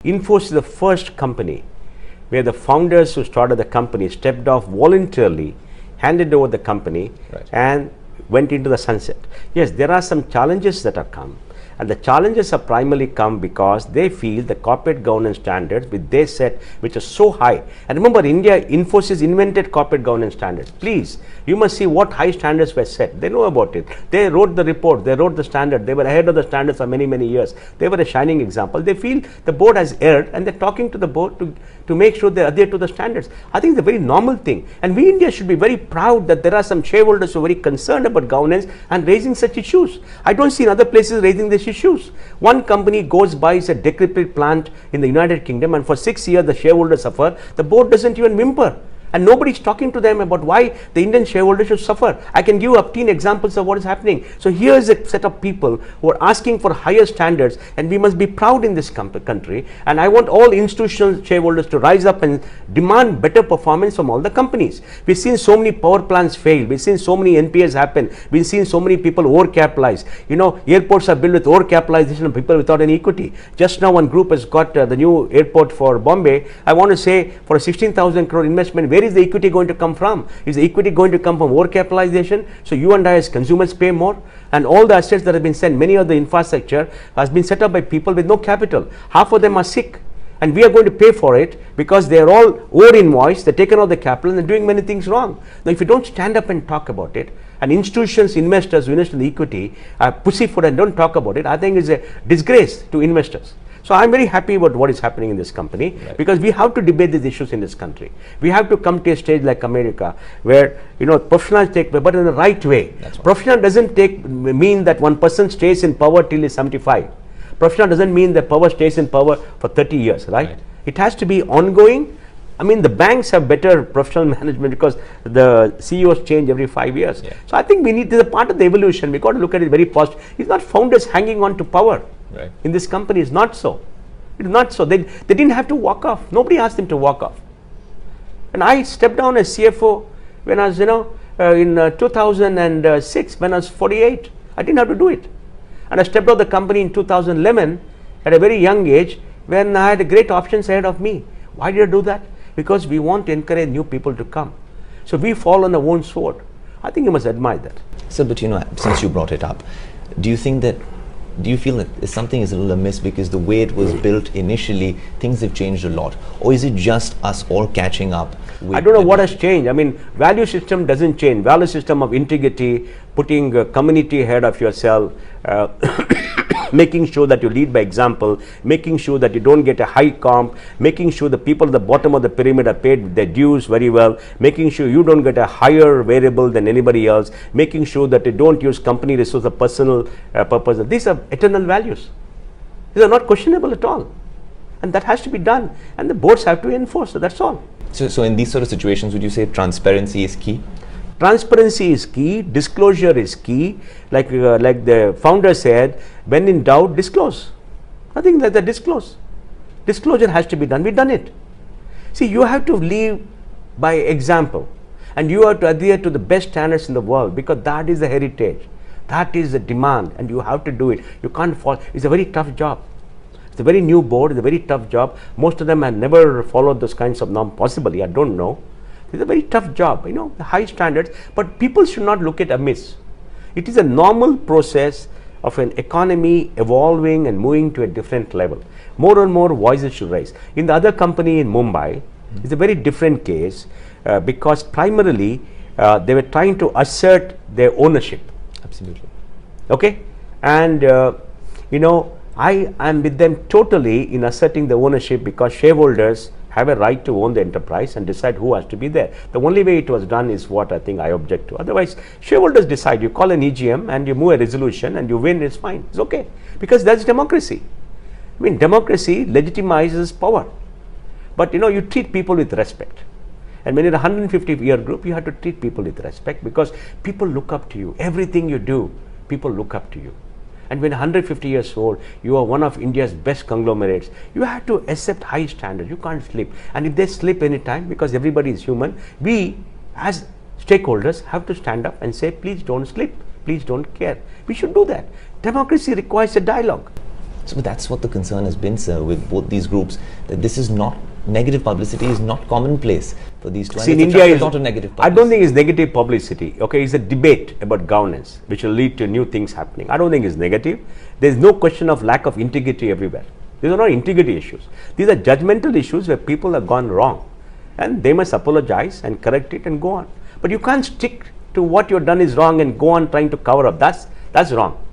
Infosys is the first company where the founders who started the company stepped off voluntarily, handed over the company, and went into the sunset. Yes, there are some challenges that have come, and the challenges have primarily come because they feel the corporate governance standards which they set, which are so high. And remember, Infosys invented corporate governance standards. Please, you must see what high standards were set. They know about it. They wrote the report. They wrote the standard. They were ahead of the standards for many, many years. They were a shining example. They feel the board has erred, and they're talking to the board to make sure they adhere to the standards. I think it's a very normal thing. And we India should be very proud that there are some shareholders who are very concerned about governance and raising such issues. I don't see in other places raising these issues. One company goes buys a decrepit plant in the United Kingdom, and for 6 years the shareholders suffer. The board doesn't even whimper. And nobody's talking to them about why the Indian shareholders should suffer. I can give up 10 examples of what is happening. So here's a set of people who are asking for higher standards, and we must be proud in this country. And I want all institutional shareholders to rise up and demand better performance from all the companies. We've seen so many power plants fail. We've seen so many NPAs happen. We've seen so many people overcapitalized. You know, airports are built with overcapitalization of people without any equity. Just now one group has got the new airport for Bombay. I want to say, for a 16,000 crore investment, where is the equity going to come from? Is the equity going to come from overcapitalization? So you and I as consumers pay more, and all the assets that have been sent, many of the infrastructure has been set up by people with no capital. Half of them are sick, and we are going to pay for it because they are all over invoiced, they're taken out the capital, and they're doing many things wrong. Now if you don't stand up and talk about it, and institutions, investors who invest in the equity pussyfoot and don't talk about it, I think is a disgrace to investors. So I'm very happy about what is happening in this company, because we have to debate these issues in this country. We have to come to a stage like America where, you know, professionals take, but in the right way. Professional doesn't mean that one person stays in power till he's 75. Professional doesn't mean that power stays in power for 30 years, right? It has to be ongoing. I mean, the banks have better professional management because the CEOs change every 5 years. So I think we need, this is a part of the evolution. We got to look at it very positive. It's not founders hanging on to power. In this company, is not so. It is not so. They didn't have to walk off. Nobody asked them to walk off. And I stepped down as CFO when I was, in 2006, when I was 48. I didn't have to do it. And I stepped out of the company in 2011 at a very young age when I had great options ahead of me. Why did I do that? Because we want to encourage new people to come. So we fall on our own sword. I think you must admire that. So, but since you brought it up, do you feel that something is a little amiss because the way it was built initially, things have changed a lot? Or is it just us all catching up? I don't know what has changed. I mean, value system doesn't change. Value system of integrity, putting community ahead of yourself, making sure that you lead by example, making sure that you don't get a high comp, making sure the people at the bottom of the pyramid are paid their dues very well, making sure you don't get a higher variable than anybody else, making sure that you don't use company resources for personal purpose. These are eternal values. These are not questionable at all. And that has to be done. And the boards have to enforce. So that's all. So in these sort of situations, would you say transparency is key? Transparency is key, disclosure is key. Like the founder said, when in doubt, disclose. Nothing like that, disclose. Disclosure has to be done. We've done it. See, you have to lead by example, and you have to adhere to the best standards in the world, because that is the heritage. That is the demand, and you have to do it. You can't fall. It's a very tough job. It's a very new board. It's a very tough job. Most of them have never followed those kinds of norms, possibly. I don't know. It's a very tough job, the high standards, but people should not look at amiss. It is a normal process of an economy evolving and moving to a different level. More and more voices should rise. In the other company in Mumbai, it's a very different case because primarily they were trying to assert their ownership. Absolutely. Okay? And, I am with them totally in asserting the ownership, because shareholders have a right to own the enterprise and decide who has to be there. The only way it was done is what I think I object to. Otherwise, shareholders decide. You call an EGM and you move a resolution and you win, it's fine. It's okay. Because that's democracy. I mean, democracy legitimizes power. But you treat people with respect. And when you're a 150-year group, you have to treat people with respect, because people look up to you. Everything you do, people look up to you. And when 150 years old, you are one of India's best conglomerates, you have to accept high standards. You can't slip. And if they slip anytime, because everybody is human, we as stakeholders have to stand up and say, please don't slip, please don't care. We should do that. Democracy requires a dialogue. So that's what the concern has been, sir, with both these groups, that this is not, negative publicity is not commonplace for these two. See, in And India is not a negative publicity. I don't think it's negative publicity. Okay, it's a debate about governance which will lead to new things happening. I don't think it's negative. There's no question of lack of integrity everywhere. These are not integrity issues. These are judgmental issues where people have gone wrong, and they must apologize and correct it and go on. But you can't stick to what you've done is wrong and go on trying to cover up. That's wrong.